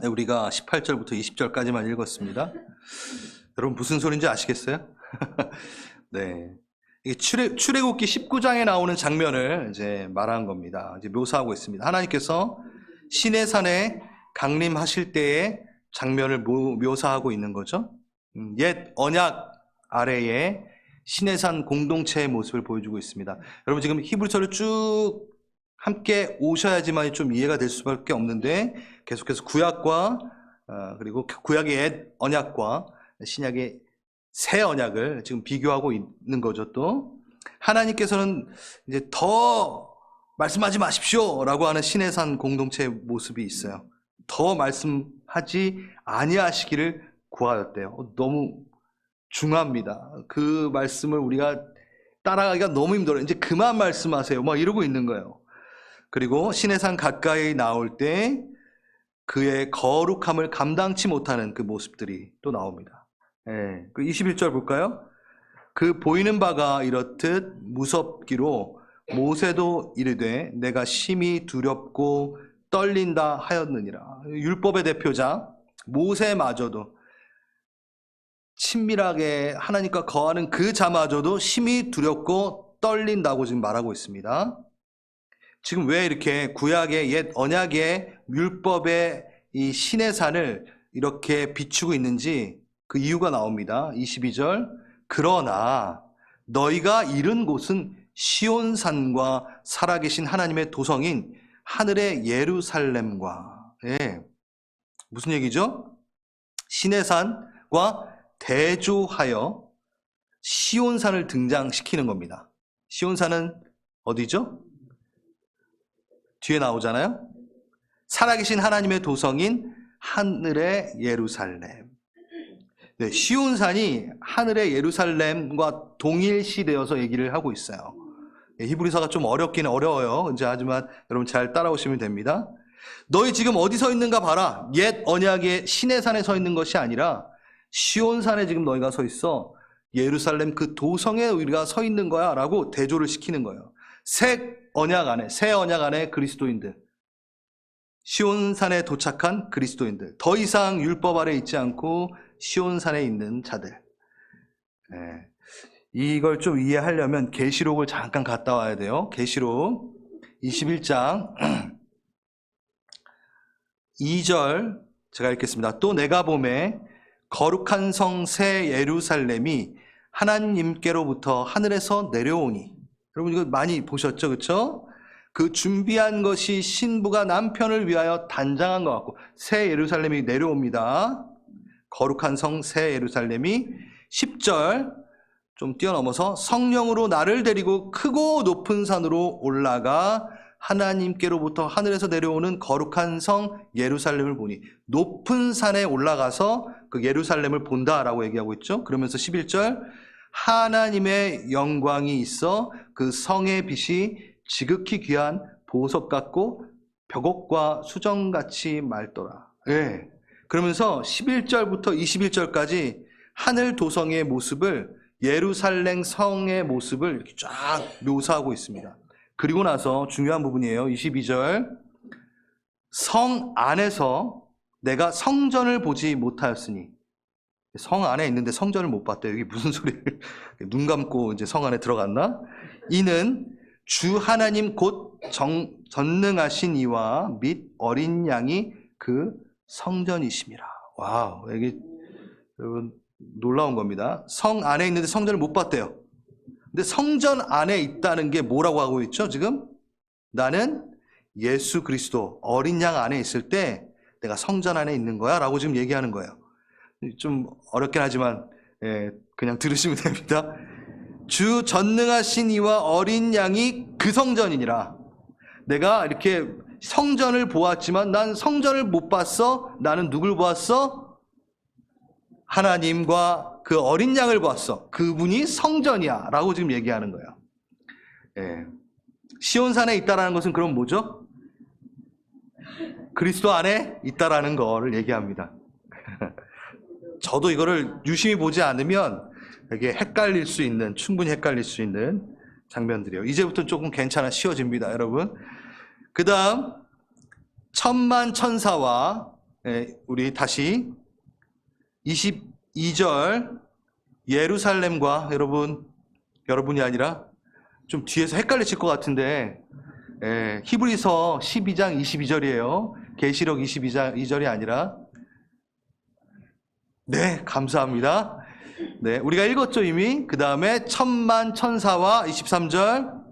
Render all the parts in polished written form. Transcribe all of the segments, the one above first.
우리가 18절부터 20절까지만 읽었습니다. 여러분 무슨 소리인지 아시겠어요? 네. 이게 출애굽기 19장에 나오는 장면을 이제 말한 겁니다. 이제 묘사하고 있습니다. 하나님께서 시내산에 강림하실 때의 장면을 묘사하고 있는 거죠. 옛 언약 아래에 시내산 공동체의 모습을 보여주고 있습니다. 여러분 지금 히브리서를 쭉 함께 오셔야지만 좀 이해가 될 수밖에 없는데 계속해서 구약과 그리고 구약의 옛 언약과 신약의 새 언약을 지금 비교하고 있는 거죠. 또 하나님께서는 이제 더 말씀하지 마십시오라고 하는 시내산 공동체의 모습이 있어요. 더 말씀하지 아니하시기를 구하였대요. 너무 중요합니다. 그 말씀을 우리가 따라가기가 너무 힘들어요. 이제 그만 말씀하세요. 막 이러고 있는 거예요. 그리고 시내산 가까이 나올 때 그의 거룩함을 감당치 못하는 그 모습들이 또 나옵니다. 예, 그 21절 볼까요? 그 보이는 바가 이렇듯 무섭기로 모세도 이르되 내가 심히 두렵고 떨린다 하였느니라. 율법의 대표자 모세마저도 친밀하게 하나님과 거하는 그 자마저도 심히 두렵고 떨린다고 지금 말하고 있습니다. 지금 왜 이렇게 구약의 옛 언약의 율법의 이 시내산을 이렇게 비추고 있는지 그 이유가 나옵니다. 22절 그러나 너희가 이른 곳은 시온산과 살아계신 하나님의 도성인 하늘의 예루살렘과 무슨 얘기죠? 시내산과 대조하여 시온산을 등장시키는 겁니다. 시온산은 어디죠? 뒤에 나오잖아요. 살아계신 하나님의 도성인 하늘의 예루살렘. 네, 시온산이 하늘의 예루살렘과 동일시되어서 얘기를 하고 있어요. 네, 히브리서가 좀 어렵긴 어려워요. 이제 하지만 여러분 잘 따라오시면 됩니다. 너희 지금 어디 서 있는가 봐라. 옛 언약의 시내산에 서 있는 것이 아니라 시온산에 지금 너희가 서 있어. 예루살렘 그 도성에 우리가 서 있는 거야 라고 대조를 시키는 거예요. 새 언약 안에 그리스도인들, 시온산에 도착한 그리스도인들, 더 이상 율법 아래 있지 않고 시온산에 있는 자들. 이걸 좀 이해하려면 계시록을 잠깐 갔다 와야 돼요. 계시록 21장 2절 제가 읽겠습니다. 또 내가 보매 거룩한 성 새 예루살렘이 하나님께로부터 하늘에서 내려오니. 여러분 이거 많이 보셨죠? 그렇죠? 그 준비한 것이 신부가 남편을 위하여 단장한 것 같고 새 예루살렘이 내려옵니다. 거룩한 성 새 예루살렘이 10절 좀 뛰어넘어서 성령으로 나를 데리고 크고 높은 산으로 올라가 하나님께로부터 하늘에서 내려오는 거룩한 성 예루살렘을 보니. 높은 산에 올라가서 그 예루살렘을 본다라고 얘기하고 있죠. 그러면서 11절 하나님의 영광이 있어 그 성의 빛이 지극히 귀한 보석 같고 벽옥과 수정같이 맑더라. 예. 그러면서 11절부터 21절까지 하늘 도성의 모습을, 예루살렘 성의 모습을 이렇게 쫙 묘사하고 있습니다. 그리고 나서 중요한 부분이에요. 22절 성 안에서 내가 성전을 보지 못하였으니. 성 안에 있는데 성전을 못 봤대요. 이게 무슨 소리를 눈 감고 이제 성 안에 들어갔나? 이는 주 하나님 곧 전능하신 이와 및 어린 양이 그 성전이심이라. 와우, 이게 여러분 놀라운 겁니다. 성 안에 있는데 성전을 못 봤대요. 근데 성전 안에 있다는 게 뭐라고 하고 있죠? 지금 나는 예수 그리스도 어린 양 안에 있을 때 내가 성전 안에 있는 거야 라고 지금 얘기하는 거예요. 좀 어렵긴 하지만 그냥 들으시면 됩니다. 주 전능하신 이와 어린 양이 그 성전이니라. 내가 이렇게 성전을 보았지만 난 성전을 못 봤어. 나는 누굴 보았어? 하나님과 그 어린 양을 보았어. 그분이 성전이야 라고 지금 얘기하는 거예요. 시온산에 있다라는 것은 그럼 뭐죠? 그리스도 안에 있다라는 거를 얘기합니다. 저도 이거를 유심히 보지 않으면 되게 헷갈릴 수 있는, 충분히 헷갈릴 수 있는 장면들이에요. 이제부터 조금 쉬워집니다, 여러분. 그 다음 천만 천사와 우리 다시 22절 예루살렘과 여러분이 아니라 좀 뒤에서 헷갈리실 것 같은데 히브리서 12장 22절이에요. 계시록 22절이 아니라. 네, 감사합니다. 네, 우리가 읽었죠 이미. 그 다음에 천만 천사와 23절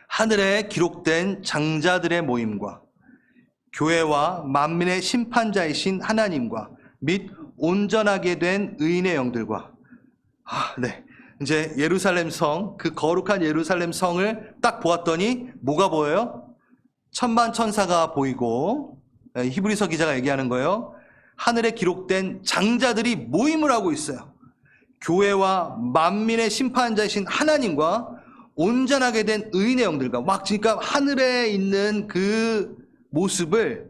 하늘에 기록된 장자들의 모임과 교회와 만민의 심판자이신 하나님과 및 온전하게 된 의인의 영들과. 네, 이제 예루살렘 성, 그 거룩한 예루살렘 성을 딱 보았더니 뭐가 보여요? 천만 천사가 보이고, 히브리서 기자가 얘기하는 거예요. 하늘에 기록된 장자들이 모임을 하고 있어요. 교회와 만민의 심판자이신 하나님과 온전하게 된 의인의 영들과. 막 그러니까 하늘에 있는 그 모습을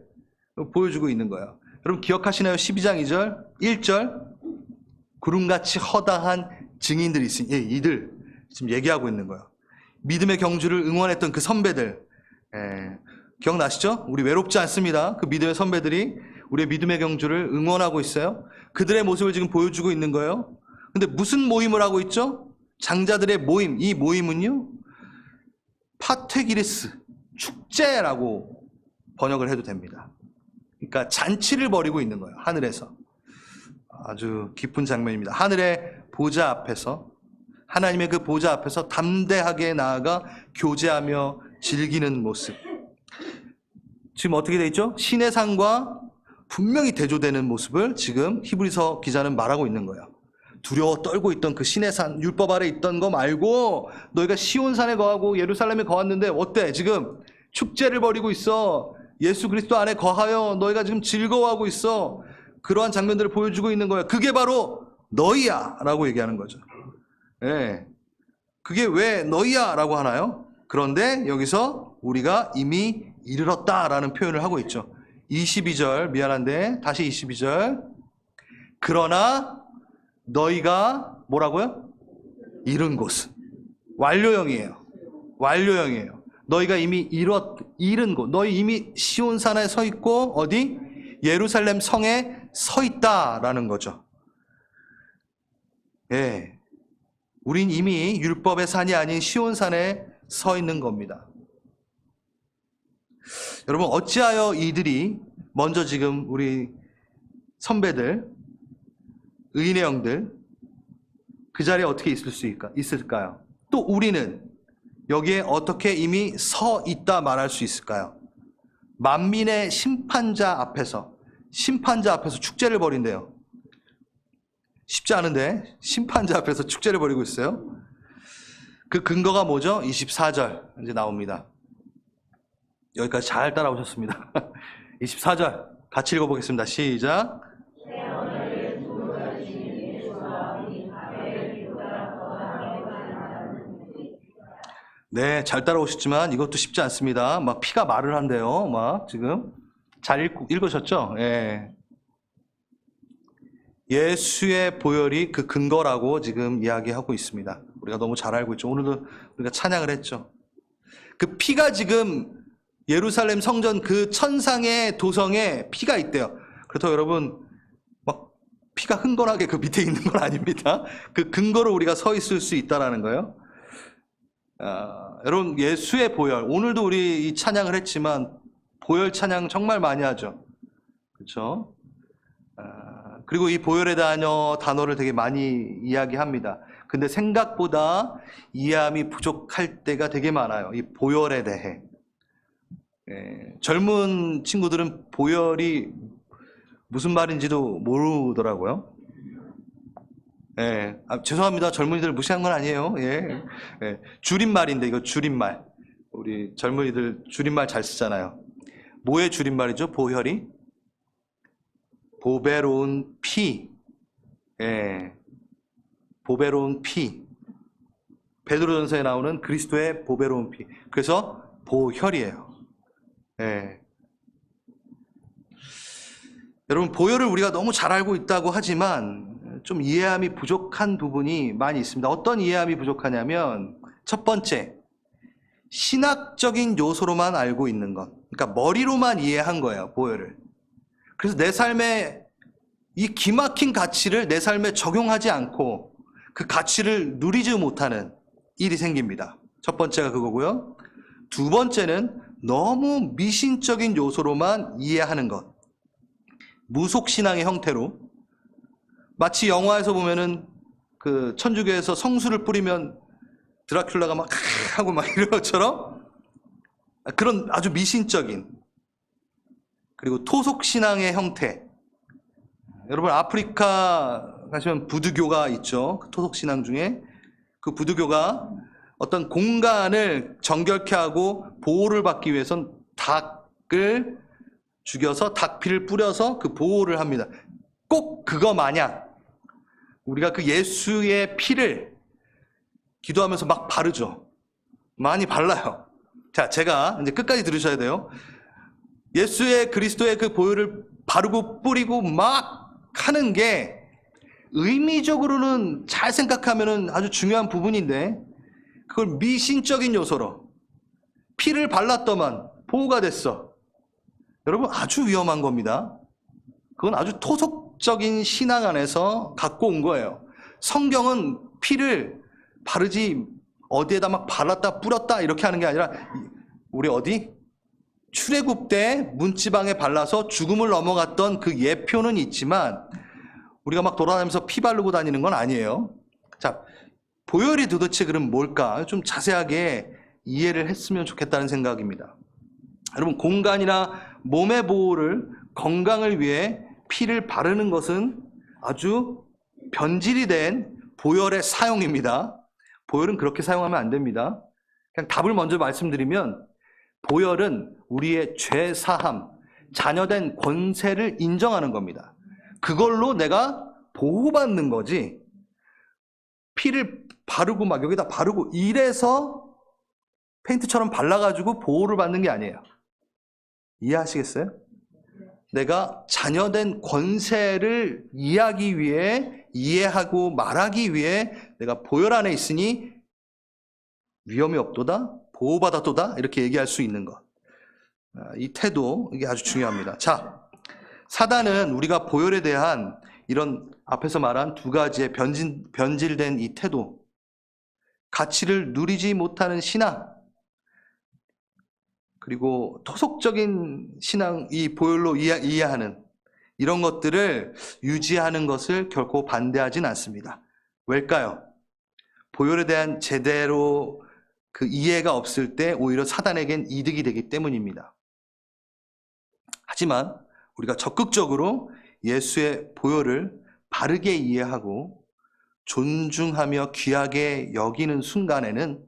보여주고 있는 거예요. 여러분 기억하시나요? 12장 2절 1절 구름같이 허다한 증인들이 있으니 이들 지금 얘기하고 있는 거예요. 믿음의 경주를 응원했던 그 선배들, 기억나시죠? 우리 외롭지 않습니다. 그 믿음의 선배들이 우리의 믿음의 경주를 응원하고 있어요. 그들의 모습을 지금 보여주고 있는 거예요. 근데 무슨 모임을 하고 있죠? 장자들의 모임. 이 모임은요, 파테기리스, 축제라고 번역을 해도 됩니다. 그러니까 잔치를 벌이고 있는 거예요. 하늘에서. 아주 기쁜 장면입니다. 하늘의 보좌 앞에서, 하나님의 그 보좌 앞에서 담대하게 나아가 교제하며 즐기는 모습. 지금 어떻게 돼 있죠? 신의 상과 분명히 대조되는 모습을 지금 히브리서 기자는 말하고 있는 거예요. 두려워 떨고 있던 그 신의 산, 율법 아래 있던 거 말고 너희가 시온산에 거하고 예루살렘에 거했는데 어때? 지금 축제를 벌이고 있어. 예수 그리스도 안에 거하여 너희가 지금 즐거워하고 있어. 그러한 장면들을 보여주고 있는 거예요. 그게 바로 너희야 라고 얘기하는 거죠. 그게 왜 너희야 라고 하나요? 그런데 여기서 우리가 이미 이르렀다라는 표현을 하고 있죠. 22절, 미안한데 다시 22절. 그러나 너희가 뭐라고요? 이른 곳은 완료형이에요. 완료형이에요. 너희가 이미 이른 곳, 너희 이미 시온산에 서 있고 어디? 예루살렘 성에 서 있다라는 거죠. 우린 이미 율법의 산이 아닌 시온산에 서 있는 겁니다. 여러분 어찌하여 이들이 먼저 지금 우리 선배들, 의인의 영들 그 자리에 어떻게 있을까요? 또 우리는 여기에 어떻게 이미 서 있다 말할 수 있을까요? 만민의 심판자 앞에서 축제를 벌인대요. 쉽지 않은데 심판자 앞에서 축제를 벌이고 있어요. 그 근거가 뭐죠? 24절 이제 나옵니다. 여기까지 잘 따라오셨습니다. 24절 같이 읽어보겠습니다. 시작. 네, 잘 따라오셨지만 이것도 쉽지 않습니다. 막 피가 말을 한대요. 막 지금 잘 읽으셨죠? 예수의 보혈이 그 근거라고 지금 이야기하고 있습니다. 우리가 너무 잘 알고 있죠. 오늘도 우리가 찬양을 했죠. 그 피가 지금 예루살렘 성전 그 천상의 도성에 피가 있대요. 그렇다고 여러분 막 피가 흥건하게 그 밑에 있는 건 아닙니다. 그 근거로 우리가 서 있을 수 있다라는 거예요. 여러분 예수의 보혈, 오늘도 우리 이 찬양을 했지만 보혈 찬양 정말 많이 하죠. 그렇죠? 그리고 이 보혈에 대한 단어를 되게 많이 이야기합니다. 근데 생각보다 이해함이 부족할 때가 되게 많아요. 이 보혈에 대해. 젊은 친구들은 보혈이 무슨 말인지도 모르더라고요. 죄송합니다. 젊은이들 무시한 건 아니에요. 줄임말인데 이거 줄임말. 우리 젊은이들 줄임말 잘 쓰잖아요. 뭐의 줄임말이죠? 보혈이? 보배로운 피. 보배로운 피. 베드로전서에 나오는 그리스도의 보배로운 피. 그래서 보혈이에요. 여러분 보혈을 우리가 너무 잘 알고 있다고 하지만 좀 이해함이 부족한 부분이 많이 있습니다. 어떤 이해함이 부족하냐면 첫 번째, 신학적인 요소로만 알고 있는 것. 그러니까 머리로만 이해한 거예요, 보혈을. 그래서 내 삶에 이 기막힌 가치를 내 삶에 적용하지 않고 그 가치를 누리지 못하는 일이 생깁니다. 첫 번째가 그거고요. 두 번째는 너무 미신적인 요소로만 이해하는 것. 무속신앙의 형태로, 마치 영화에서 보면은 그 천주교에서 성수를 뿌리면 드라큘라가 막 하고 막 이런 것처럼 그런 아주 미신적인, 그리고 토속신앙의 형태. 여러분 아프리카 가시면 부두교가 있죠. 그 토속신앙 중에 그 부두교가 어떤 공간을 정결케 하고 보호를 받기 위해선 닭을 죽여서 닭피를 뿌려서 그 보호를 합니다. 꼭 그거 마냥 우리가 그 예수의 피를 기도하면서 막 바르죠. 많이 발라요. 자, 제가 이제 끝까지 들으셔야 돼요. 예수의 그리스도의 그 보혈을 바르고 뿌리고 막 하는 게 의미적으로는 잘 생각하면은 아주 중요한 부분인데, 그걸 미신적인 요소로 피를 발랐더만 보호가 됐어. 여러분 아주 위험한 겁니다. 그건 아주 토속적인 신앙 안에서 갖고 온 거예요. 성경은 피를 바르지 어디에다 막 발랐다 뿌렸다 이렇게 하는 게 아니라, 우리 어디 출애굽 때 문지방에 발라서 죽음을 넘어갔던 그 예표는 있지만 우리가 막 돌아다니면서 피 바르고 다니는 건 아니에요. 자, 보혈이 도대체 그럼 뭘까? 좀 자세하게 이해를 했으면 좋겠다는 생각입니다. 여러분, 공간이나 몸의 보호를, 건강을 위해 피를 바르는 것은 아주 변질이 된 보혈의 사용입니다. 보혈은 그렇게 사용하면 안 됩니다. 그냥 답을 먼저 말씀드리면, 보혈은 우리의 죄 사함, 자녀된 권세를 인정하는 겁니다. 그걸로 내가 보호받는 거지, 피를 바르고 막 여기다 바르고 이래서 페인트처럼 발라가지고 보호를 받는 게 아니에요. 이해하시겠어요? 내가 자녀된 권세를 이해하기 위해, 이해하고 말하기 위해 내가 보혈 안에 있으니 위험이 없도다, 보호받았도다, 이렇게 얘기할 수 있는 것. 이 태도, 이게 아주 중요합니다. 자, 사단은 우리가 보혈에 대한 이런 앞에서 말한 두 가지의 변질된 이 태도, 가치를 누리지 못하는 신앙, 그리고 토속적인 신앙, 이 보혈로 이해하는 이런 것들을 유지하는 것을 결코 반대하진 않습니다. 왜일까요? 보혈에 대한 제대로 그 이해가 없을 때 오히려 사단에겐 이득이 되기 때문입니다. 하지만 우리가 적극적으로 예수의 보혈을 바르게 이해하고 존중하며 귀하게 여기는 순간에는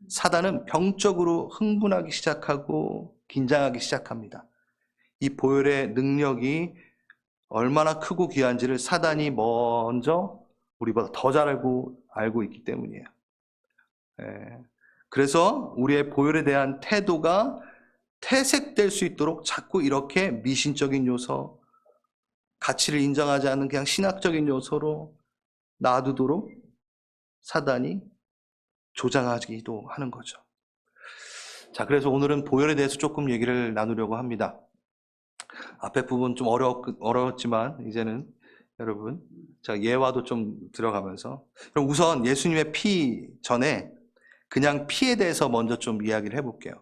사단은 병적으로 흥분하기 시작하고 긴장하기 시작합니다. 이 보혈의 능력이 얼마나 크고 귀한지를 사단이 먼저 우리보다 더 잘 알고 있기 때문이에요. 그래서 우리의 보혈에 대한 태도가 퇴색될 수 있도록 자꾸 이렇게 미신적인 요소, 가치를 인정하지 않는 그냥 신학적인 요소로 놔두도록 사단이 조장하기도 하는 거죠. 자, 그래서 오늘은 보혈에 대해서 조금 얘기를 나누려고 합니다. 앞에 부분 좀 어려웠지만 이제는 여러분, 자, 예화도 좀 들어가면서, 그럼 우선 예수님의 피 전에 그냥 피에 대해서 먼저 좀 이야기를 해볼게요.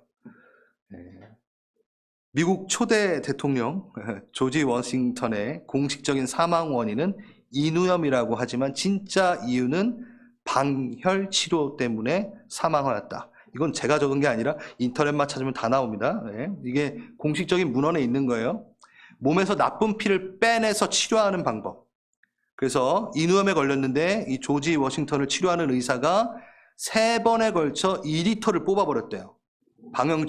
미국 초대 대통령 조지 워싱턴의 공식적인 사망 원인은 인후염이라고 하지만 진짜 이유는 방혈 치료 때문에 사망하였다. 이건 제가 적은 게 아니라 인터넷만 찾으면 다 나옵니다. 이게 공식적인 문헌에 있는 거예요. 몸에서 나쁜 피를 빼내서 치료하는 방법. 그래서 인후염에 걸렸는데 이 조지 워싱턴을 치료하는 의사가 3번에 걸쳐 2리터를 뽑아버렸대요. 방혈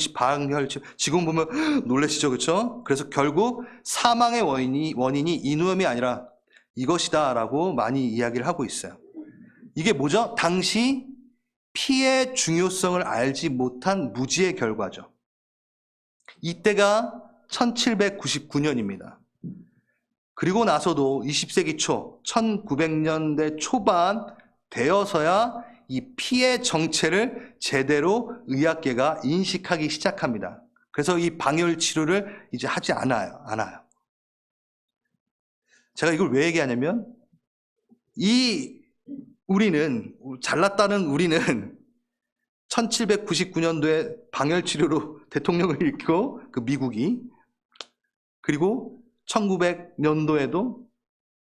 치료. 지금 보면 놀라시죠, 그렇죠? 그래서 결국 사망의 원인이 인후염이 아니라 이것이다라고 많이 이야기를 하고 있어요. 이게 뭐죠? 당시 피의 중요성을 알지 못한 무지의 결과죠. 이때가 1799년입니다. 그리고 나서도 20세기 초, 1900년대 초반 되어서야 이 피의 정체를 제대로 의학계가 인식하기 시작합니다. 그래서 이 방혈 치료를 이제 하지 않아요. 제가 이걸 왜 얘기하냐면 우리는 잘났다는 우리는 1799년도에 방열치료로 대통령을 잃고 그 미국이 그리고 1900년도에도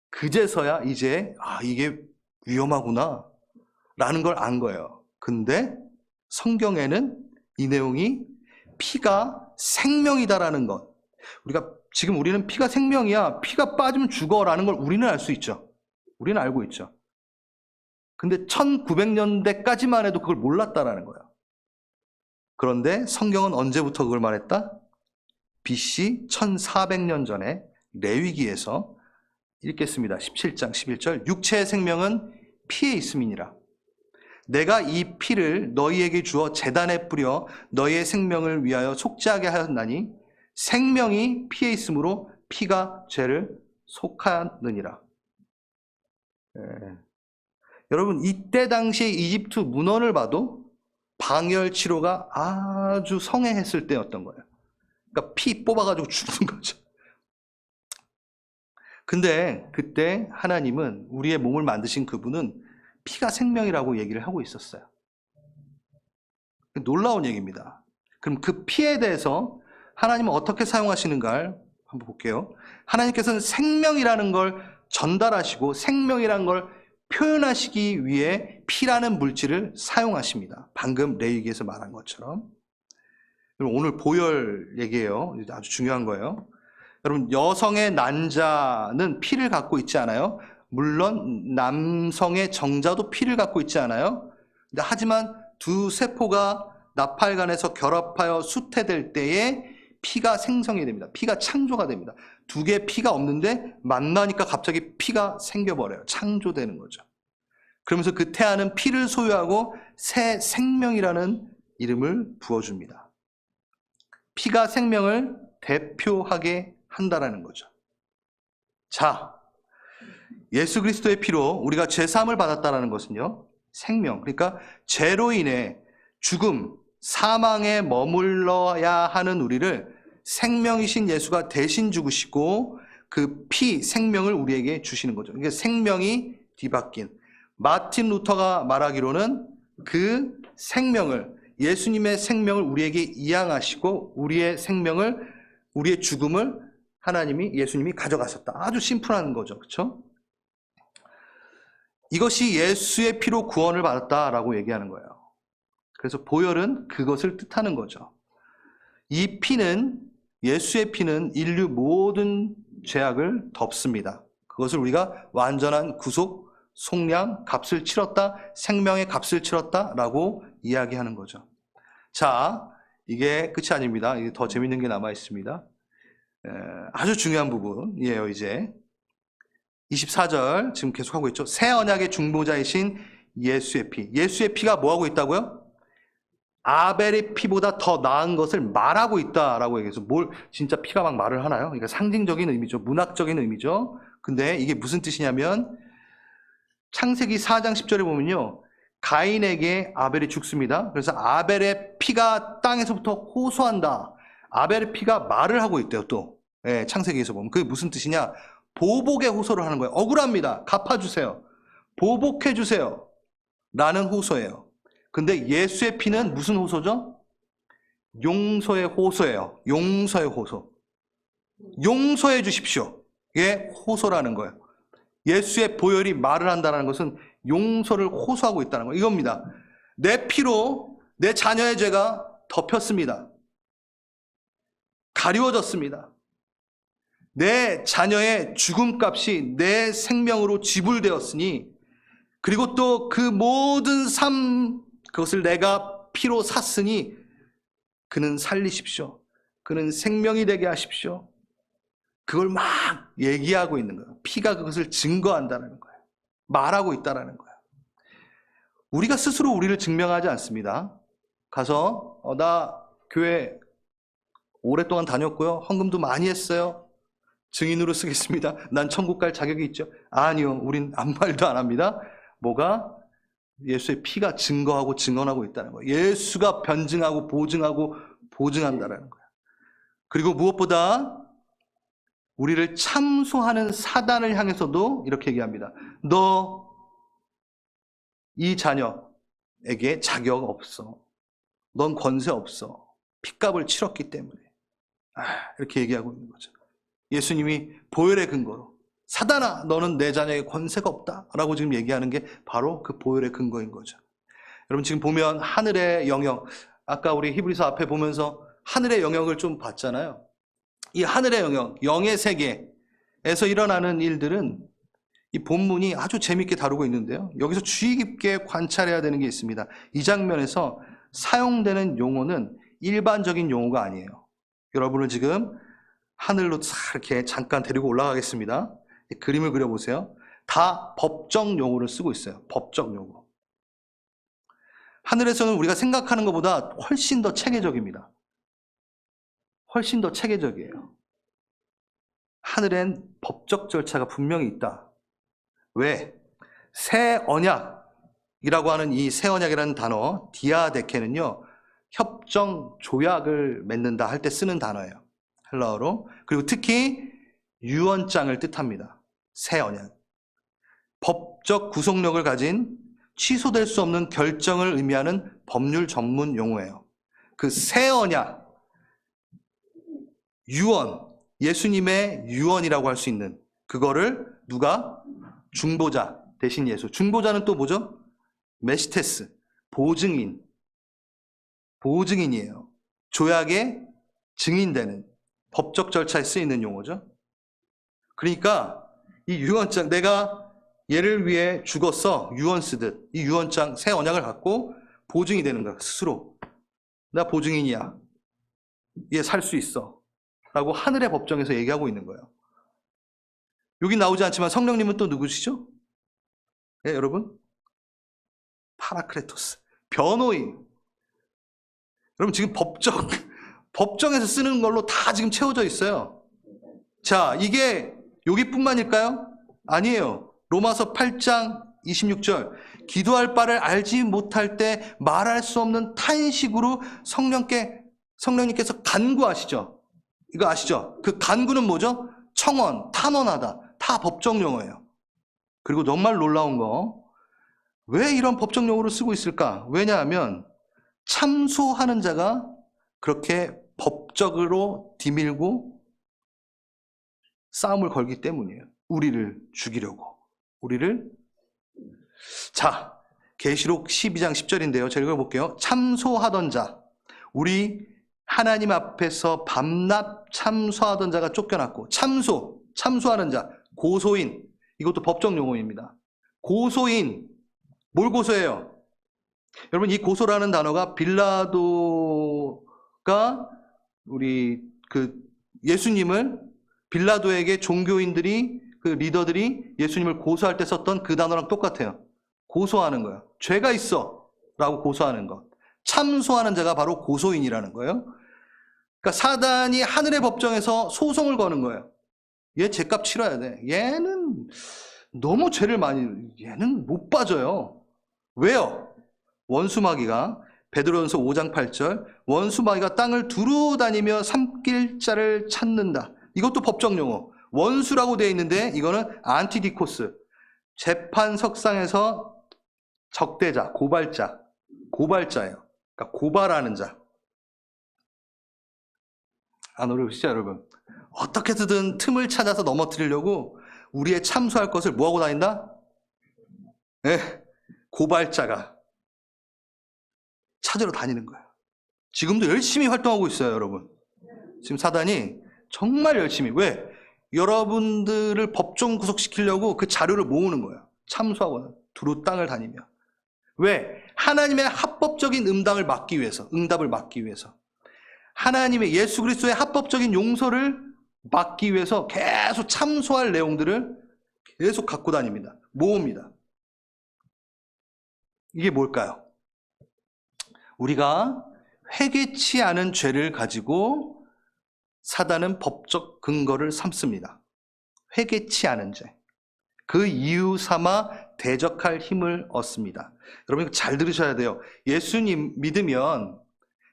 그제서야 이제 이게 위험하구나 라는 걸 안 거예요. 근데 성경에는 이 내용이 피가 생명이다라는 것. 지금 우리는 피가 생명이야. 피가 빠지면 죽어라는 걸 우리는 알 수 있죠. 우리는 알고 있죠. 근데 1900년대까지만 해도 그걸 몰랐다라는 거예요. 그런데 성경은 언제부터 그걸 말했다? BC 1400년 전에 레위기에서 읽겠습니다. 17장 11절. 육체의 생명은 피에 있음이니라. 내가 이 피를 너희에게 주어 제단에 뿌려 너희의 생명을 위하여 속죄하게 하였나니 생명이 피에 있으므로 피가 죄를 속하느니라. 여러분, 이때 당시에 이집트 문헌을 봐도 방열 치료가 아주 성행했을 때였던 거예요. 그러니까 피 뽑아가지고 죽는 거죠. 근데 그때 하나님은 우리의 몸을 만드신 그분은 피가 생명이라고 얘기를 하고 있었어요. 놀라운 얘기입니다. 그럼 그 피에 대해서 하나님은 어떻게 사용하시는가를 한번 볼게요. 하나님께서는 생명이라는 걸 전달하시고 생명이라는 걸 표현하시기 위해 피라는 물질을 사용하십니다. 방금 레위기에서 말한 것처럼. 오늘 보혈 얘기예요. 아주 중요한 거예요. 여러분, 여성의 난자는 피를 갖고 있지 않아요? 물론 남성의 정자도 피를 갖고 있지 않아요? 하지만 두 세포가 나팔관에서 결합하여 수태될 때에 피가 생성이 됩니다. 피가 창조가 됩니다. 두 개의 피가 없는데 만나니까 갑자기 피가 생겨버려요. 창조되는 거죠. 그러면서 그 태아는 피를 소유하고 새 생명이라는 이름을 부어줍니다. 피가 생명을 대표하게 한다라는 거죠. 자, 예수 그리스도의 피로 우리가 죄사함을 받았다라는 것은요, 생명, 그러니까 죄로 인해 죽음, 사망에 머물러야 하는 우리를 생명이신 예수가 대신 죽으시고 그 피, 생명을 우리에게 주시는 거죠. 그러니까 생명이 뒤바뀐. 마틴 루터가 말하기로는 그 생명을, 예수님의 생명을 우리에게 이양하시고 우리의 생명을, 우리의 죽음을 예수님이 가져가셨다. 아주 심플한 거죠. 그렇죠? 이것이 예수의 피로 구원을 받았다라고 얘기하는 거예요. 그래서 보혈은 그것을 뜻하는 거죠. 이 피는, 예수의 피는 인류 모든 죄악을 덮습니다. 그것을 우리가 완전한 구속, 속량, 값을 치렀다, 생명의 값을 치렀다라고 이야기하는 거죠. 자, 이게 끝이 아닙니다. 이게 더 재밌는 게 남아 있습니다. 아주 중요한 부분이에요. 이제 24절 지금 계속하고 있죠. 새 언약의 중보자이신 예수의 피. 예수의 피가 뭐하고 있다고요? 아벨의 피보다 더 나은 것을 말하고 있다라고 얘기해서 진짜 피가 막 말을 하나요? 그러니까 상징적인 의미죠. 문학적인 의미죠. 근데 이게 무슨 뜻이냐면 창세기 4장 10절에 보면요. 가인에게 아벨이 죽습니다. 그래서 아벨의 피가 땅에서부터 호소한다. 아벨의 피가 말을 하고 있대요. 또 창세기에서 보면 그게 무슨 뜻이냐? 보복의 호소를 하는 거예요. 억울합니다. 갚아주세요. 보복해주세요. 라는 호소예요. 근데 예수의 피는 무슨 호소죠? 용서의 호소예요. 용서의 호소. 용서해 주십시오. 이게 호소라는 거예요. 예수의 보혈이 말을 한다는 것은 용서를 호소하고 있다는 거예요. 이겁니다. 내 피로 내 자녀의 죄가 덮였습니다. 가리워졌습니다. 내 자녀의 죽음값이 내 생명으로 지불되었으니, 그리고 또 그 모든 삶, 그것을 내가 피로 샀으니 그는 살리십시오. 그는 생명이 되게 하십시오. 그걸 막 얘기하고 있는 거예요. 피가 그것을 증거한다는 거예요. 말하고 있다는 거예요. 우리가 스스로 우리를 증명하지 않습니다. 가서 나 교회 오랫동안 다녔고요. 헌금도 많이 했어요. 증인으로 쓰겠습니다. 난 천국 갈 자격이 있죠. 아니요. 우린 아무 말도 안 합니다. 뭐가? 예수의 피가 증거하고 증언하고 있다는 거예요. 예수가 변증하고 보증하고 보증한다는 거예요. 그리고 무엇보다 우리를 참소하는 사단을 향해서도 이렇게 얘기합니다. 너 이 자녀에게 자격 없어. 넌 권세 없어. 핏값을 치렀기 때문에. 이렇게 얘기하고 있는 거죠. 예수님이 보혈의 근거로 사단아 너는 내 자녀에게 권세가 없다 라고 지금 얘기하는 게 바로 그 보혈의 근거인 거죠. 여러분 지금 보면 하늘의 영역, 아까 우리 히브리서 앞에 보면서 하늘의 영역을 좀 봤잖아요. 이 하늘의 영역, 영의 세계에서 일어나는 일들은 이 본문이 아주 재밌게 다루고 있는데요. 여기서 주의 깊게 관찰해야 되는 게 있습니다. 이 장면에서 사용되는 용어는 일반적인 용어가 아니에요. 여러분을 지금 하늘로 이렇게 잠깐 데리고 올라가겠습니다. 그림을 그려보세요. 다 법적 용어를 쓰고 있어요. 법적 용어. 하늘에서는 우리가 생각하는 것보다 훨씬 더 체계적입니다. 훨씬 더 체계적이에요. 하늘엔 법적 절차가 분명히 있다. 왜? 새 언약이라고 하는 이 새 언약이라는 단어, 디아데케는요, 협정, 조약을 맺는다 할 때 쓰는 단어예요. 헬라어로. 그리고 특히 유언장을 뜻합니다. 새 언약. 법적 구속력을 가진 취소될 수 없는 결정을 의미하는 법률 전문 용어예요. 그 새 언약, 유언, 예수님의 유언이라고 할 수 있는 그거를 누가? 중보자 대신 예수. 중보자는 또 뭐죠? 메시테스, 보증인. 보증인이에요. 조약의 증인되는 법적 절차에 쓰이는 용어죠. 그러니까 이 유언장, 내가 얘를 위해 죽었어. 유언 쓰듯 이 유언장, 새 언약을 갖고 보증이 되는 거야. 스스로. 나 보증인이야. 얘 살 수 있어. 라고 하늘의 법정에서 얘기하고 있는 거예요. 여기 나오지 않지만 성령님은 또 누구시죠? 예, 여러분? 파라크레토스. 변호인. 여러분 지금 법정에서 쓰는 걸로 다 지금 채워져 있어요. 자, 이게 여기뿐만일까요? 아니에요. 로마서 8장 26절. 기도할 바를 알지 못할 때 말할 수 없는 탄식으로 성령님께서 간구하시죠. 이거 아시죠? 그 간구는 뭐죠? 청원, 탄원하다. 다 법정 용어예요. 그리고 정말 놀라운 거, 왜 이런 법정 용어를 쓰고 있을까? 왜냐하면 참소하는 자가 그렇게 법적으로 디밀고 싸움을 걸기 때문이에요. 우리를 죽이려고. 자, 계시록 12장 10절인데요. 제가 읽어볼게요. 참소하던 자, 우리 하나님 앞에서 밤낮 참소하던 자가 쫓겨났고, 참소하는 자, 고소인, 이것도 법적 용어입니다. 고소인, 뭘 고소해요? 여러분, 이 고소라는 단어가 빌라도가 예수님을, 빌라도에게 종교인들이, 그 리더들이 예수님을 고소할 때 썼던 그 단어랑 똑같아요. 고소하는 거예요. 죄가 있어 라고 고소하는 것. 참소하는 자가 바로 고소인이라는 거예요. 그러니까 사단이 하늘의 법정에서 소송을 거는 거예요. 얘 죄값 치러야 돼. 얘는 너무 죄를 얘는 못 빠져요. 왜요? 원수마귀가, 베드로전서 5장 8절, 원수마귀가 땅을 두루 다니며 삼킬 자를 찾는다. 이것도 법적 용어. 원수라고 되어 있는데 이거는 안티디코스. 재판석상에서 적대자, 고발자예요. 그러니까 고발하는 자. 안 어려우시죠, 여러분? 어떻게든 틈을 찾아서 넘어뜨리려고 우리의 참소할 것을 뭐하고 다닌다? 네, 고발자가 찾으러 다니는 거예요. 지금도 열심히 활동하고 있어요, 여러분. 지금 사단이 정말 열심히. 왜? 여러분들을 법정 구속시키려고 그 자료를 모으는 거예요. 참소하거나 두루 땅을 다니며. 왜? 하나님의 합법적인 응답을 막기 위해서. 하나님의 예수 그리스도의 합법적인 용서를 막기 위해서 계속 참소할 내용들을 계속 갖고 다닙니다. 모읍니다. 이게 뭘까요? 우리가 회개치 않은 죄를 가지고 사단은 법적 근거를 삼습니다. 회개치 않은 죄. 그 이유 삼아 대적할 힘을 얻습니다. 여러분 잘 들으셔야 돼요. 예수님 믿으면,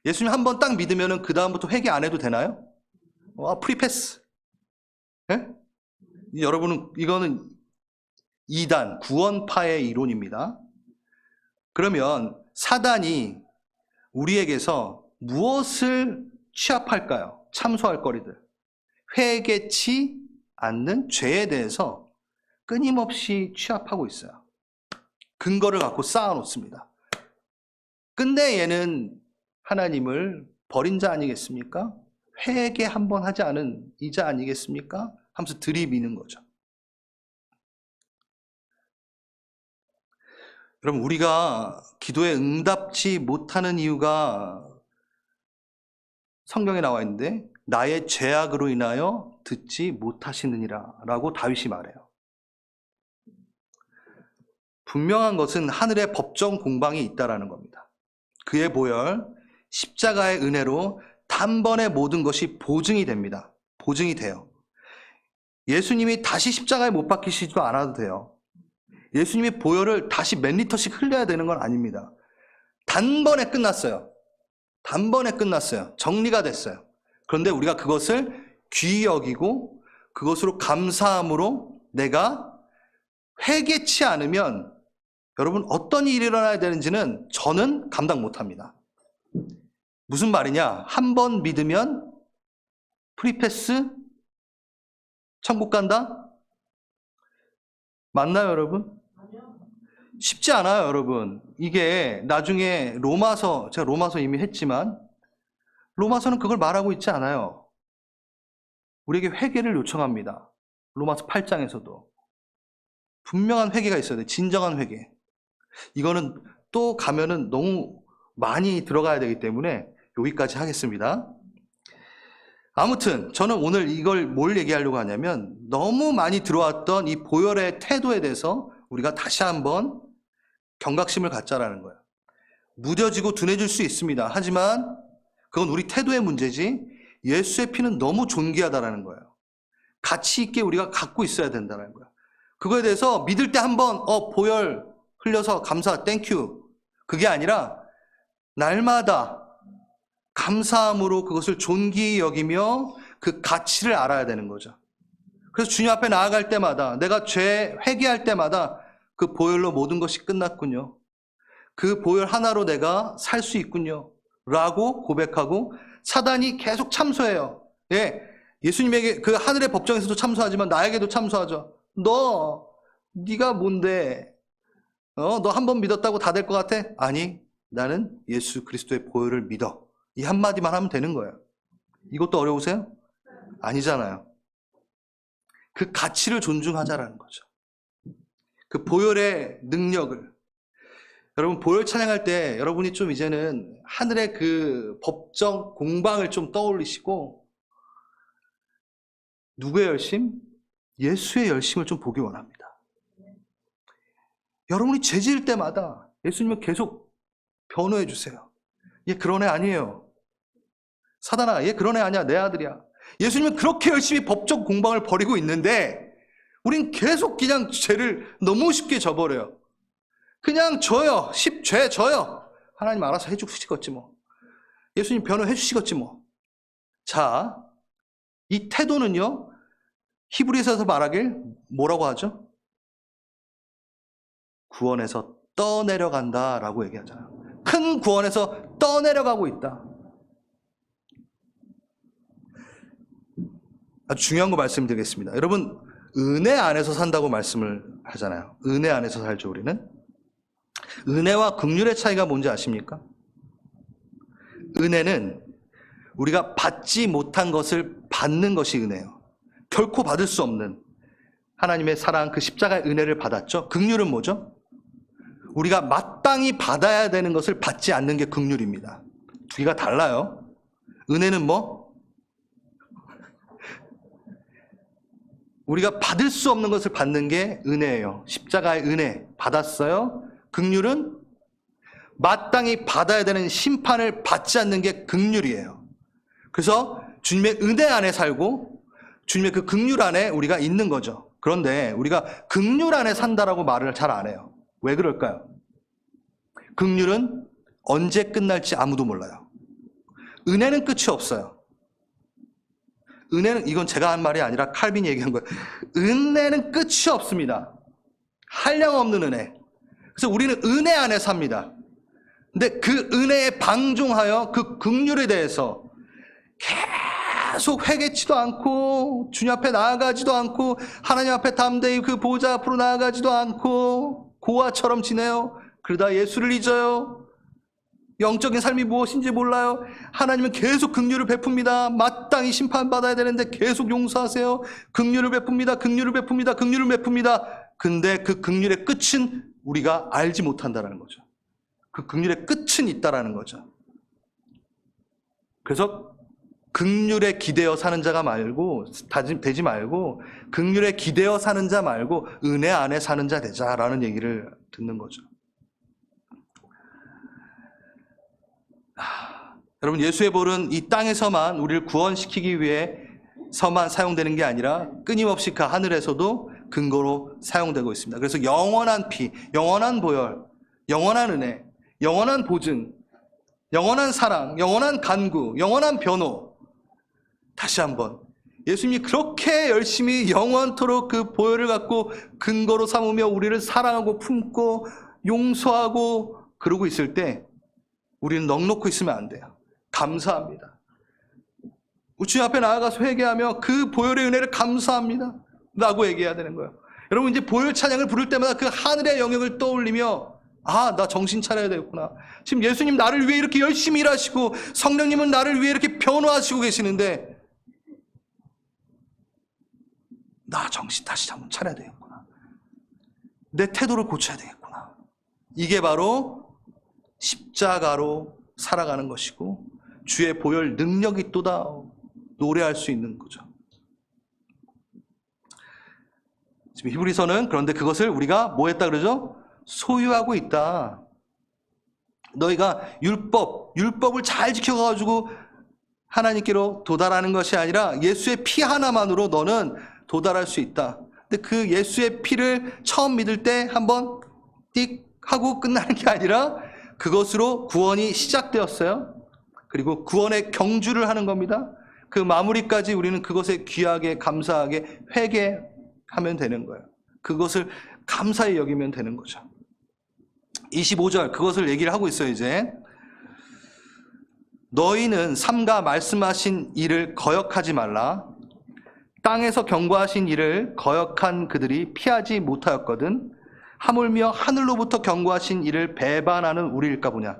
예수님 한번 딱 믿으면 그 다음부터 회개 안 해도 되나요? 프리패스. 예? 여러분은 이거는 이단, 구원파의 이론입니다. 그러면 사단이 우리에게서 무엇을 취합할까요? 참소할 거리들. 회개치 않는 죄에 대해서 끊임없이 취합하고 있어요. 근거를 갖고 쌓아놓습니다. 근데 얘는 하나님을 버린 자 아니겠습니까? 회개 한번 하지 않은 이자 아니겠습니까? 하면서 들이미는 거죠. 그럼 우리가 기도에 응답지 못하는 이유가 성경에 나와 있는데 나의 죄악으로 인하여 듣지 못하시느니라 라고 다윗이 말해요. 분명한 것은 하늘의 법정 공방이 있다라는 겁니다. 그의 보혈, 십자가의 은혜로 단번에 모든 것이 보증이 됩니다. 보증이 돼요. 예수님이 다시 십자가에 못 박히시지도 않아도 돼요. 예수님이 보혈을 다시 몇 리터씩 흘려야 되는 건 아닙니다. 단번에 끝났어요. 단번에 끝났어요. 정리가 됐어요. 그런데 우리가 그것을 귀히 여기고 그것으로 감사함으로 내가 회개치 않으면 여러분 어떤 일이 일어나야 되는지는 저는 감당 못합니다. 무슨 말이냐? 한 번 믿으면 프리패스? 천국 간다? 맞나요, 여러분? 쉽지 않아요, 여러분. 이게 나중에 로마서, 제가 로마서 이미 했지만 로마서는 그걸 말하고 있지 않아요. 우리에게 회개를 요청합니다. 로마서 8장에서도. 분명한 회개가 있어야 돼. 진정한 회개. 이거는 또 가면은 너무 많이 들어가야 되기 때문에 여기까지 하겠습니다. 아무튼 저는 오늘 이걸 뭘 얘기하려고 하냐면 너무 많이 들어왔던 이 보혈의 태도에 대해서 우리가 다시 한번 경각심을 갖자라는 거예요. 무뎌지고 둔해질 수 있습니다. 하지만 그건 우리 태도의 문제지 예수의 피는 너무 존귀하다라는 거예요. 가치 있게 우리가 갖고 있어야 된다는 거예요. 그거에 대해서 믿을 때 한번 보혈 흘려서 감사, 땡큐. 그게 아니라 날마다 감사함으로 그것을 존귀히 여기며 그 가치를 알아야 되는 거죠. 그래서 주님 앞에 나아갈 때마다 내가 죄 회개할 때마다 그 보혈로 모든 것이 끝났군요. 그 보혈 하나로 내가 살 수 있군요. 라고 고백하고 사단이 계속 참소해요. 예, 예수님에게 그 하늘의 법정에서도 참소하지만 나에게도 참소하죠. 네가 뭔데? 너 한 번 믿었다고 다 될 것 같아? 아니, 나는 예수 그리스도의 보혈을 믿어. 이 한마디만 하면 되는 거예요. 이것도 어려우세요? 아니잖아요. 그 가치를 존중하자라는 거죠. 그 보혈의 능력을. 여러분 보혈 찬양할 때 여러분이 좀 이제는 하늘의 그 법정 공방을 좀 떠올리시고 누구의 열심? 예수의 열심을 좀 보기 원합니다. 여러분이 죄 지을 때마다 예수님을 계속 변호해 주세요. 얘 그런 애 아니에요. 사단아, 얘 그런 애 아니야. 내 아들이야. 예수님은 그렇게 열심히 법적 공방을 벌이고 있는데 우린 계속 그냥 죄를 너무 쉽게 져버려요. 그냥 져요. 죄 져요. 하나님 알아서 해주시겠지 뭐. 예수님 변호해 주시겠지 뭐. 자, 이 태도는요. 히브리서에서 말하길 뭐라고 하죠? 구원에서 떠내려간다라고 얘기하잖아요. 큰 구원에서 떠내려가고 있다. 아주 중요한 거 말씀드리겠습니다. 여러분 은혜 안에서 산다고 말씀을 하잖아요. 은혜 안에서 살죠 우리는. 은혜와 긍휼의 차이가 뭔지 아십니까? 은혜는 우리가 받지 못한 것을 받는 것이 은혜예요. 결코 받을 수 없는 하나님의 사랑 그 십자가의 은혜를 받았죠. 긍휼은 뭐죠? 우리가 마땅히 받아야 되는 것을 받지 않는 게 긍휼입니다. 두 개가 달라요. 은혜는 뭐? 우리가 받을 수 없는 것을 받는 게 은혜예요. 십자가의 은혜 받았어요. 긍휼은 마땅히 받아야 되는 심판을 받지 않는 게 긍휼이에요. 그래서 주님의 은혜 안에 살고 주님의 그 긍휼 안에 우리가 있는 거죠. 그런데 우리가 긍휼 안에 산다라고 말을 잘 안 해요. 왜 그럴까요? 긍휼은 언제 끝날지 아무도 몰라요. 은혜는 끝이 없어요. 은혜는, 이건 제가 한 말이 아니라 칼빈이 얘기한 거예요. 은혜는 끝이 없습니다. 한량없는 은혜. 그래서 우리는 은혜 안에 삽니다. 근데 그 은혜에 방종하여 그 긍휼에 대해서 계속 회개치도 않고 주님 앞에 나아가지도 않고 하나님 앞에 담대히 그 보좌 앞으로 나아가지도 않고 고아처럼 지내요. 그러다 예수를 잊어요. 영적인 삶이 무엇인지 몰라요. 하나님은 계속 긍휼을 베풉니다. 마땅히 심판받아야 되는데 계속 용서하세요. 긍휼을 베풉니다. 긍휼을 베풉니다. 긍휼을 베풉니다. 근데 그 긍휼의 끝은 우리가 알지 못한다는 거죠. 그 긍휼의 끝은 있다라는 거죠. 그래서 긍휼에 기대어 사는 자가 말고, 되지 말고, 긍휼에 기대어 사는 자 말고 은혜 안에 사는 자 되자라는 얘기를 듣는 거죠. 여러분, 예수의 볼은 이 땅에서만 우리를 구원시키기 위해서만 사용되는 게 아니라 끊임없이 그 하늘에서도 근거로 사용되고 있습니다. 그래서 영원한 피, 영원한 보혈, 영원한 은혜, 영원한 보증, 영원한 사랑, 영원한 간구, 영원한 변호. 다시 한번 예수님이 그렇게 열심히 영원토록 그 보혈을 갖고 근거로 삼으며 우리를 사랑하고 품고 용서하고 그러고 있을 때 우리는 넋놓고 있으면 안 돼요. 감사합니다. 주님 앞에 나아가서 회개하며 그 보혈의 은혜를 감사합니다 라고 얘기해야 되는 거예요. 여러분, 이제 보혈 찬양을 부를 때마다 그 하늘의 영역을 떠올리며, 아, 나 정신 차려야 되겠구나. 지금 예수님 나를 위해 이렇게 열심히 일하시고 성령님은 나를 위해 이렇게 변호하시고 계시는데 나 정신 다시 한번 차려야 되겠구나. 내 태도를 고쳐야 되겠구나. 이게 바로 십자가로 살아가는 것이고 주의 보혈 능력이 있도다 노래할 수 있는 거죠. 지금 히브리서는 그런데 그것을 우리가 뭐 했다 그러죠? 소유하고 있다. 너희가 율법을 잘 지켜가지고 하나님께로 도달하는 것이 아니라 예수의 피 하나만으로 너는 도달할 수 있다. 근데 그 예수의 피를 처음 믿을 때 한번 띡 하고 끝나는 게 아니라 그것으로 구원이 시작되었어요. 그리고 구원의 경주를 하는 겁니다. 그 마무리까지 우리는 그것에 귀하게 감사하게 회개하면 되는 거예요. 그것을 감사히 여기면 되는 거죠. 25절 그것을 얘기를 하고 있어요. 이제 너희는 삼가 말씀하신 일을 거역하지 말라. 땅에서 경고하신 일을 거역한 그들이 피하지 못하였거든. 하물며 하늘로부터 경고하신 일을 배반하는 우리일까 보냐.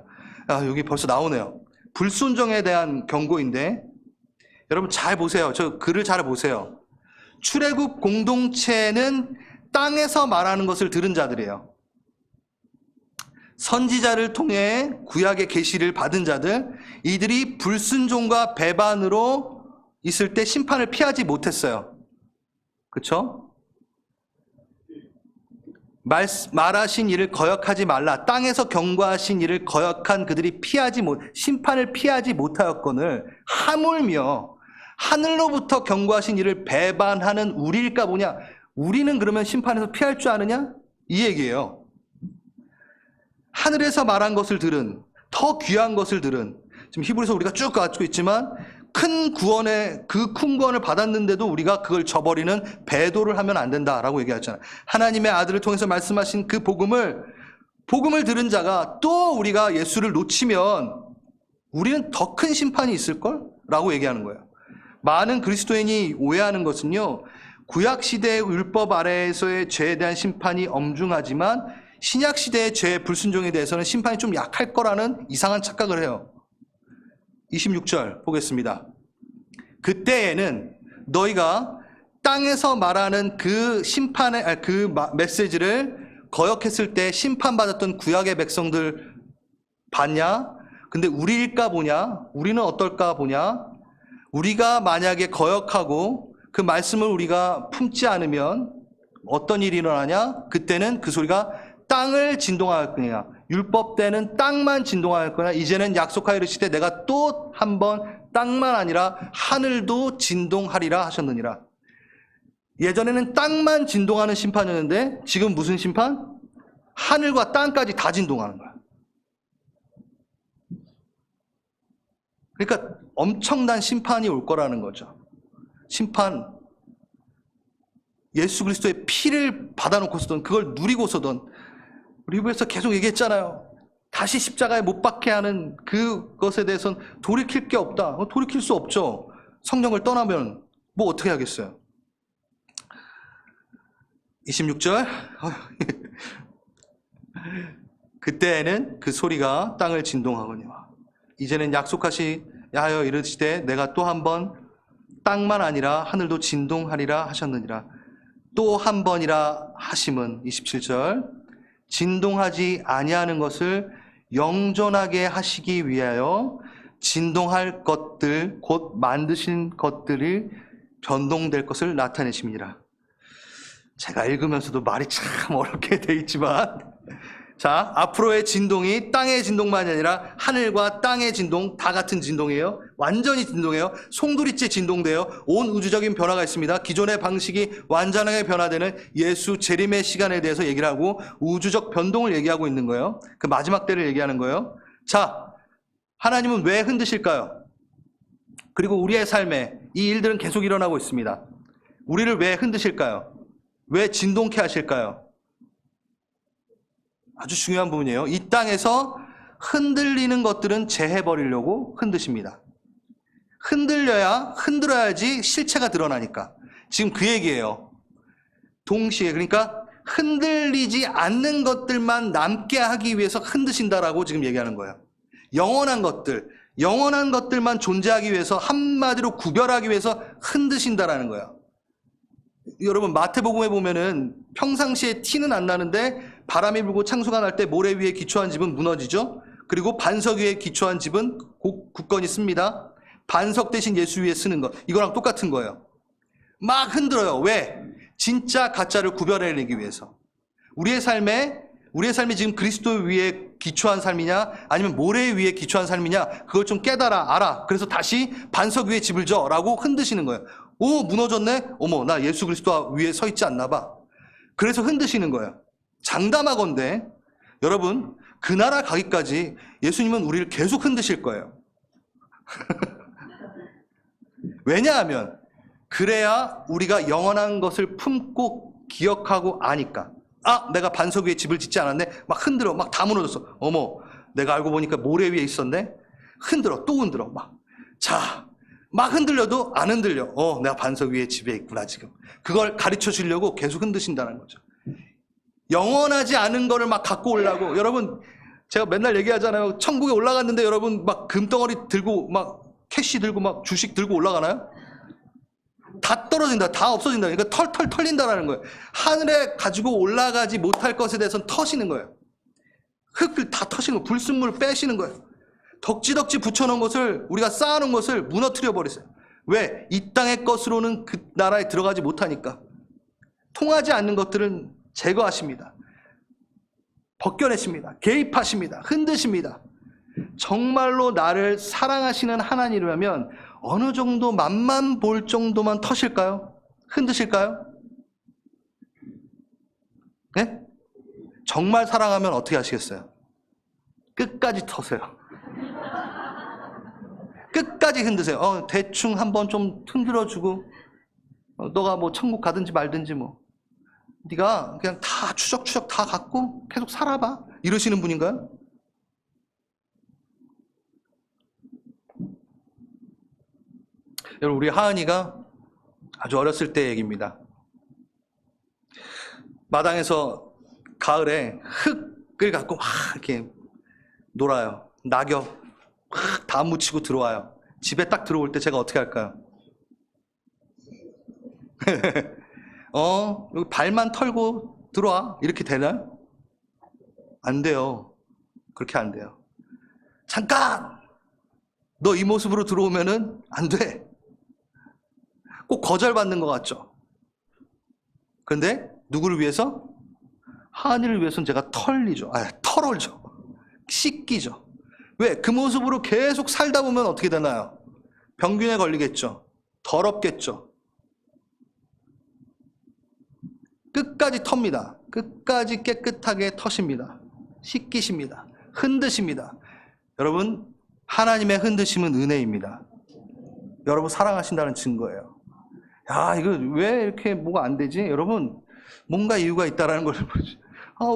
여기 벌써 나오네요. 불순종에 대한 경고인데 여러분 잘 보세요. 저 글을 잘 보세요. 출애굽 공동체는 땅에서 말하는 것을 들은 자들이에요. 선지자를 통해 구약의 계시를 받은 자들, 이들이 불순종과 배반으로 있을 때 심판을 피하지 못했어요. 그렇죠? 말하신 일을 거역하지 말라. 땅에서 경고하신 일을 거역한 그들이 심판을 피하지 못하였거늘 하물며 하늘로부터 경고하신 일을 배반하는 우리일까 보냐. 우리는 그러면 심판에서 피할 줄 아느냐? 이 얘기예요. 하늘에서 말한 것을 들은, 더 귀한 것을 들은, 지금 히브리서 우리가 쭉 가지고 있지만 큰 구원을 받았는데도 우리가 그걸 저버리는 배도를 하면 안 된다라고 얘기하잖아요. 하나님의 아들을 통해서 말씀하신 그 복음을 들은 자가 또 우리가 예수를 놓치면 우리는 더 큰 심판이 있을걸? 라고 얘기하는 거예요. 많은 그리스도인이 오해하는 것은요, 구약시대의 율법 아래에서의 죄에 대한 심판이 엄중하지만 신약시대의 죄의 불순종에 대해서는 심판이 좀 약할 거라는 이상한 착각을 해요. 26절 보겠습니다. 그때에는 너희가 땅에서 말하는 그 메시지를 거역했을 때 심판받았던 구약의 백성들 봤냐? 근데 우리일까 보냐? 우리는 어떨까 보냐? 우리가 만약에 거역하고 그 말씀을 우리가 품지 않으면 어떤 일이 일어나냐? 그때는 그 소리가 땅을 진동할 거냐. 율법 때는 땅만 진동할 거냐. 이제는 약속하여 이르시되 내가 또 한 번 땅만 아니라 하늘도 진동하리라 하셨느니라. 예전에는 땅만 진동하는 심판이었는데 지금 무슨 심판? 하늘과 땅까지 다 진동하는 거야. 그러니까 엄청난 심판이 올 거라는 거죠. 심판, 예수 그리스도의 피를 받아놓고서든 그걸 누리고서든 리뷰에서 계속 얘기했잖아요. 다시 십자가에 못 박게 하는 그것에 대해서는 돌이킬 게 없다. 돌이킬 수 없죠. 성령을 떠나면 뭐 어떻게 하겠어요. 26절 그때에는 그 소리가 땅을 진동하거니와 이제는 약속하시 하여 이르시되 내가 또 한 번 땅만 아니라 하늘도 진동하리라 하셨느니라. 또 한 번이라 하심은 27절 진동하지 아니하는 것을 영존하게 하시기 위하여 진동할 것들 곧 만드신 것들이 변동될 것을 나타내심이니라. 제가 읽으면서도 말이 참 어렵게 돼 있지만 자, 앞으로의 진동이 땅의 진동만이 아니라 하늘과 땅의 진동 다 같은 진동이에요. 완전히 진동해요. 송두리째 진동돼요. 온 우주적인 변화가 있습니다. 기존의 방식이 완전하게 변화되는 예수 재림의 시간에 대해서 얘기를 하고 우주적 변동을 얘기하고 있는 거예요. 그 마지막 때를 얘기하는 거예요. 자, 하나님은 왜 흔드실까요? 그리고 우리의 삶에 이 일들은 계속 일어나고 있습니다. 우리를 왜 흔드실까요? 왜 진동케 하실까요? 아주 중요한 부분이에요. 이 땅에서 흔들리는 것들은 제해버리려고 흔드십니다. 흔들어야지 실체가 드러나니까. 지금 그 얘기예요. 동시에 그러니까 흔들리지 않는 것들만 남게 하기 위해서 흔드신다라고 지금 얘기하는 거예요. 영원한 것들만 존재하기 위해서 한마디로 구별하기 위해서 흔드신다라는 거예요. 여러분 마태복음에 보면은 평상시에 티는 안 나는데 바람이 불고 창수가 날 때 모래 위에 기초한 집은 무너지죠. 그리고 반석 위에 기초한 집은 굳건히 씁니다. 반석 대신 예수 위에 쓰는 것 이거랑 똑같은 거예요. 막 흔들어요. 왜? 진짜 가짜를 구별해내기 위해서. 우리의 삶이 지금 그리스도 위에 기초한 삶이냐 아니면 모래 위에 기초한 삶이냐 그걸 좀 깨달아 알아. 그래서 다시 반석 위에 집을 져라고 흔드시는 거예요. 오 무너졌네? 어머 나 예수 그리스도 위에 서 있지 않나 봐. 그래서 흔드시는 거예요. 장담하건대 여러분 그 나라 가기까지 예수님은 우리를 계속 흔드실 거예요. 왜냐하면 그래야 우리가 영원한 것을 품고 기억하고 아니까. 아 내가 반석 위에 집을 짓지 않았네. 막 흔들어 막 다 무너졌어. 어머 내가 알고 보니까 모래 위에 있었네. 흔들어 또 흔들어 막 흔들려도 안 흔들려. 내가 반석 위에 집에 있구나 지금. 그걸 가르쳐 주려고 계속 흔드신다는 거죠. 영원하지 않은 거를 막 갖고 오려고. 여러분 제가 맨날 얘기하잖아요. 천국에 올라갔는데 여러분 막 금덩어리 들고 막 캐시 들고 막 주식 들고 올라가나요? 다 떨어진다. 다 없어진다. 그러니까 털털 털린다라는 거예요. 하늘에 가지고 올라가지 못할 것에 대해서는 터시는 거예요. 흙을 다 터시는 거예요. 불순물을 빼시는 거예요. 덕지덕지 붙여놓은 것을 우리가 쌓아놓은 것을 무너뜨려 버리세요. 왜? 이 땅의 것으로는 그 나라에 들어가지 못하니까. 통하지 않는 것들은 제거하십니다. 벗겨내십니다. 개입하십니다. 흔드십니다. 정말로 나를 사랑하시는 하나님이라면 어느 정도 맛만 볼 정도만 터실까요? 흔드실까요? 네? 정말 사랑하면 어떻게 하시겠어요? 끝까지 터세요. 끝까지 흔드세요. 대충 한번 좀 흔들어주고 너가 뭐 천국 가든지 말든지 뭐 네가 그냥 다 추적추적 다 갖고 계속 살아봐 이러시는 분인가요? 여러분 우리 하은이가 아주 어렸을 때 얘기입니다. 마당에서 가을에 흙을 갖고 막 이렇게 놀아요. 낙엽 다 묻히고 들어와요. 집에 딱 들어올 때 제가 어떻게 할까요? 여기 발만 털고 들어와 이렇게 되나요? 안 돼요. 그렇게 안 돼요. 잠깐! 너 이 모습으로 들어오면은 안 돼. 꼭 거절받는 것 같죠? 그런데 누구를 위해서? 하은이를 위해서는 제가 털어줘. 씻기죠. 왜? 그 모습으로 계속 살다 보면 어떻게 되나요? 병균에 걸리겠죠. 더럽겠죠. 끝까지 텁니다. 끝까지 깨끗하게 터십니다. 씻기십니다. 흔드십니다. 여러분 하나님의 흔드심은 은혜입니다. 여러분 사랑하신다는 증거예요. 야, 이거 왜 이렇게 뭐가 안 되지? 여러분, 뭔가 이유가 있다라는 걸 보죠.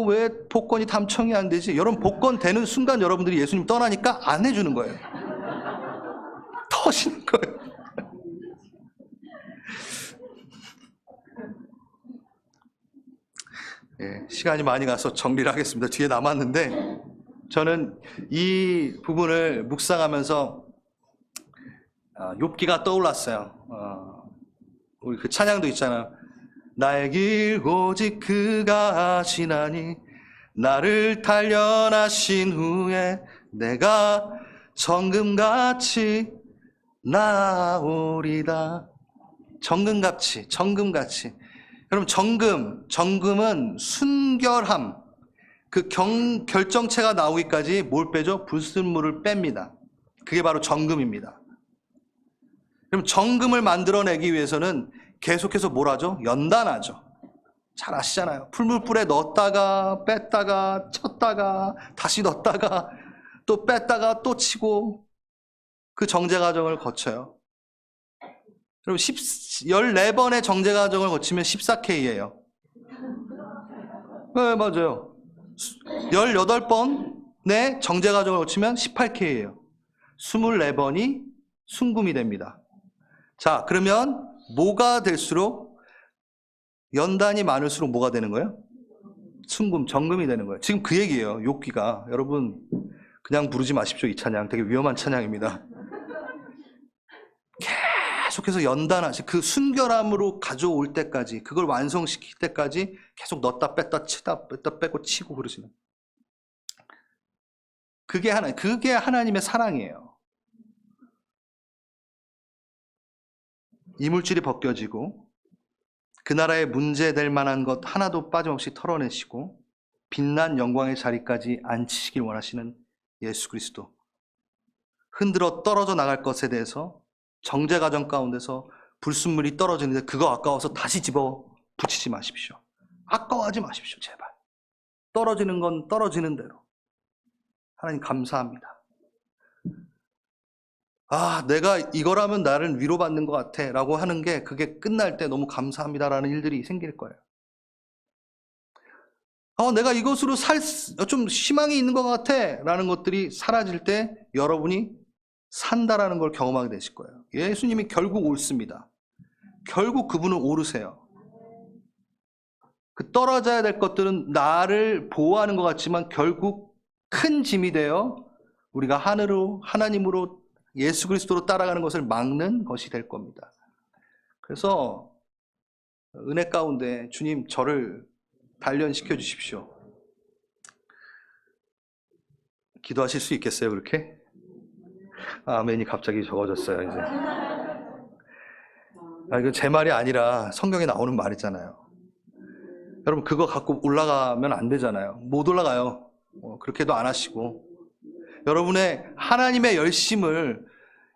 왜 복권이 당첨이 안 되지? 여러분, 복권 되는 순간 여러분들이 예수님 떠나니까 안 해주는 거예요. 터지는 거예요. 예, 시간이 많이 가서 정리를 하겠습니다. 뒤에 남았는데, 저는 이 부분을 묵상하면서 욥기가 떠올랐어요. 우리 그 찬양도 있잖아요. 나의 길 오직 그가 아시나니 나를 단련하신 후에 내가 정금같이 나오리다. 정금같이. 여러분, 정금은 순결함. 그 결정체가 나오기까지 뭘 빼죠? 불순물을 뺍니다. 그게 바로 정금입니다. 그럼 정금을 만들어내기 위해서는 계속해서 뭘 하죠? 연단하죠. 잘 아시잖아요. 풀물불에 넣었다가 뺐다가 쳤다가 다시 넣었다가 또 뺐다가 또 치고 그 정제 과정을 거쳐요. 그럼 14번의 정제 과정을 거치면 14K예요. 네, 맞아요. 18번의 정제 과정을 거치면 18K예요. 24번이 순금이 됩니다. 자, 그러면 뭐가 될수록 연단이 많을수록 뭐가 되는 거예요? 순금, 정금이 되는 거예요. 지금 그 얘기예요. 욥기가. 여러분 그냥 부르지 마십시오. 이 찬양 되게 위험한 찬양입니다. 계속해서 연단하시 그 순결함으로 가져올 때까지, 그걸 완성시킬 때까지 계속 넣었다 뺐다 치다 뺐다 빼고 치고 그러시는. 그게 하나님의 사랑이에요. 이물질이 벗겨지고 그 나라에 문제될 만한 것 하나도 빠짐없이 털어내시고 빛난 영광의 자리까지 앉히시길 원하시는 예수 그리스도. 흔들어 떨어져 나갈 것에 대해서 정제 과정 가운데서 불순물이 떨어지는데 그거 아까워서 다시 집어 붙이지 마십시오. 아까워하지 마십시오. 제발. 떨어지는 건 떨어지는 대로. 하나님 감사합니다. 내가 이거라면 나를 위로받는 것 같아 라고 하는 게, 그게 끝날 때 너무 감사합니다라는 일들이 생길 거예요. 내가 이것으로 좀 희망이 있는 것 같아 라는 것들이 사라질 때 여러분이 산다라는 걸 경험하게 되실 거예요. 예수님이 결국 옳습니다. 결국 그분은 오르세요. 그 떨어져야 될 것들은 나를 보호하는 것 같지만 결국 큰 짐이 되어 우리가 하나님으로 예수 그리스도로 따라가는 것을 막는 것이 될 겁니다. 그래서 은혜 가운데 주님 저를 단련시켜 주십시오. 기도하실 수 있겠어요, 그렇게? 아멘이 갑자기 적어졌어요, 이제. 이거 제 말이 아니라 성경에 나오는 말이잖아요. 여러분, 그거 갖고 올라가면 안 되잖아요. 못 올라가요. 그렇게도 안 하시고. 여러분의 하나님의 열심을,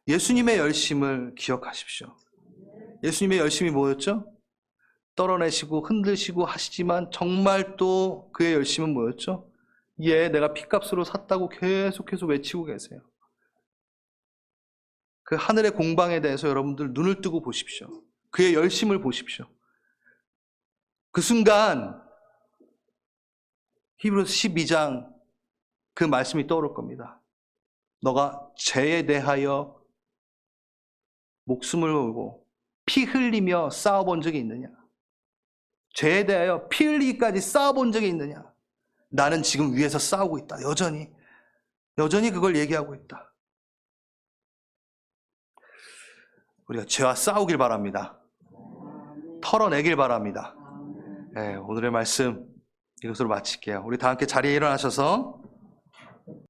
예수님의 열심을 기억하십시오. 예수님의 열심이 뭐였죠? 떨어내시고 흔드시고 하시지만 정말 또 그의 열심은 뭐였죠? 내가 핏값으로 샀다고 계속해서 외치고 계세요. 그 하늘의 공방에 대해서 여러분들 눈을 뜨고 보십시오. 그의 열심을 보십시오. 그 순간 히브리서 12장 그 말씀이 떠오를 겁니다. 너가 죄에 대하여 목숨을 걸고 피 흘리며 싸워본 적이 있느냐? 죄에 대하여 피 흘리기까지 싸워본 적이 있느냐? 나는 지금 위에서 싸우고 있다. 여전히 그걸 얘기하고 있다. 우리가 죄와 싸우길 바랍니다. 털어내길 바랍니다. 오늘의 말씀 이것으로 마칠게요. 우리 다 함께 자리에 일어나셔서